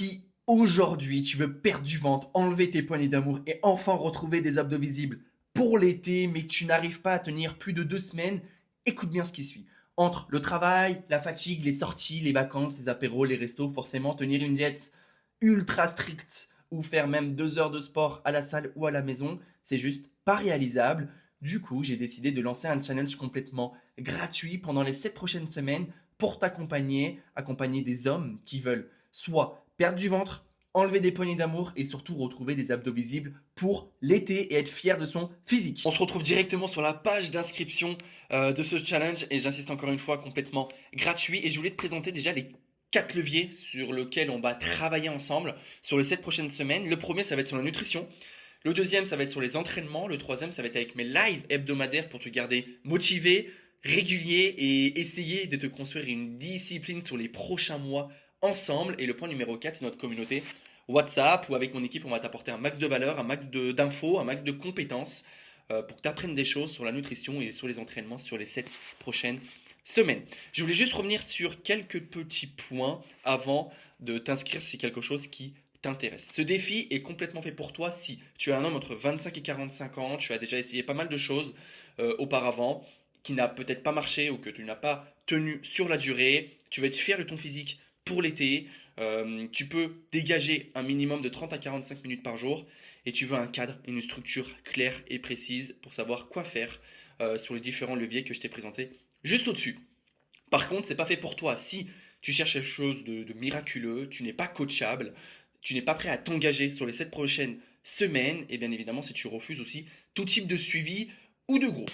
Si aujourd'hui tu veux perdre du ventre, enlever tes poignées d'amour et enfin retrouver des abdos visibles pour l'été, mais que tu n'arrives pas à tenir plus de 2 semaines, écoute bien ce qui suit. Entre le travail, la fatigue, les sorties, les vacances, les apéros, les restos, forcément tenir une diète ultra stricte ou faire même 2 heures de sport à la salle ou à la maison, c'est juste pas réalisable. Du coup, j'ai décidé de lancer un challenge complètement gratuit pendant les 7 prochaines semaines pour accompagner des hommes qui veulent soit perdre du ventre, enlever des poignées d'amour et surtout retrouver des abdos visibles pour l'été et être fier de son physique. On se retrouve directement sur la page d'inscription de ce challenge et j'insiste encore une fois, complètement gratuit. Et je voulais te présenter déjà les 4 leviers sur lesquels on va travailler ensemble sur les 7 prochaines semaines. Le premier, ça va être sur la nutrition. Le deuxième, ça va être sur les entraînements. Le troisième, ça va être avec mes lives hebdomadaires pour te garder motivé, régulier et essayer de te construire une discipline sur les prochains mois ensemble. Et le point numéro 4, c'est notre communauté WhatsApp où avec mon équipe, on va t'apporter un max de valeur, un max d'infos, un max de compétences pour que tu apprennes des choses sur la nutrition et sur les entraînements sur les 7 prochaines semaines. Je voulais juste revenir sur quelques petits points avant de t'inscrire si c'est quelque chose qui t'intéresse. Ce défi est complètement fait pour toi si tu es un homme entre 25 et 45 ans, tu as déjà essayé pas mal de choses auparavant, qui n'a peut-être pas marché ou que tu n'as pas tenu sur la durée, tu vas être fier de ton physique pour l'été, tu peux dégager un minimum de 30 à 45 minutes par jour et tu veux un cadre, une structure claire et précise pour savoir quoi faire sur les différents leviers que je t'ai présentés juste au-dessus. Par contre, c'est pas fait pour toi. Si tu cherches quelque chose de miraculeux, tu n'es pas coachable, tu n'es pas prêt à t'engager sur les 7 prochaines semaines, et bien évidemment si tu refuses aussi tout type de suivi ou de groupe.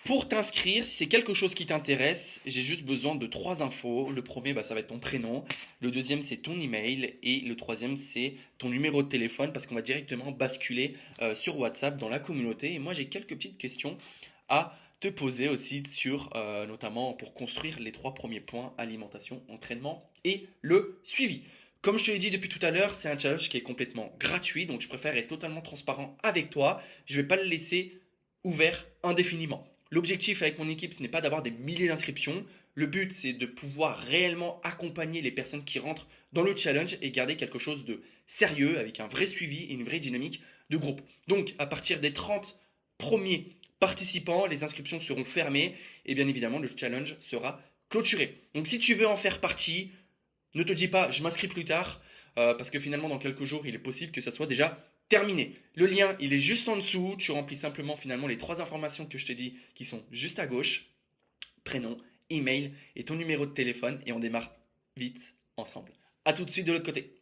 Pour t'inscrire, si c'est quelque chose qui t'intéresse, j'ai juste besoin de 3 infos. Le premier, ça va être ton prénom. Le deuxième, c'est ton email. Et le troisième, c'est ton numéro de téléphone parce qu'on va directement basculer sur WhatsApp dans la communauté. Et moi, j'ai quelques petites questions à te poser aussi sur, notamment pour construire les 3 premiers points, alimentation, entraînement et le suivi. Comme je te l'ai dit depuis tout à l'heure, c'est un challenge qui est complètement gratuit, donc je préfère être totalement transparent avec toi. Je ne vais pas le laisser ouvert indéfiniment. L'objectif avec mon équipe, ce n'est pas d'avoir des milliers d'inscriptions. Le but, c'est de pouvoir réellement accompagner les personnes qui rentrent dans le challenge et garder quelque chose de sérieux avec un vrai suivi et une vraie dynamique de groupe. Donc, à partir des 30 premiers participants, les inscriptions seront fermées et bien évidemment, le challenge sera clôturé. Donc, si tu veux en faire partie, ne te dis pas je m'inscris plus tard parce que finalement, dans quelques jours, il est possible que ça soit déjà terminé. Le lien, il est juste en dessous. Tu remplis simplement finalement les 3 informations que je te dis qui sont juste à gauche. Prénom, email et ton numéro de téléphone et on démarre vite ensemble. A tout de suite de l'autre côté.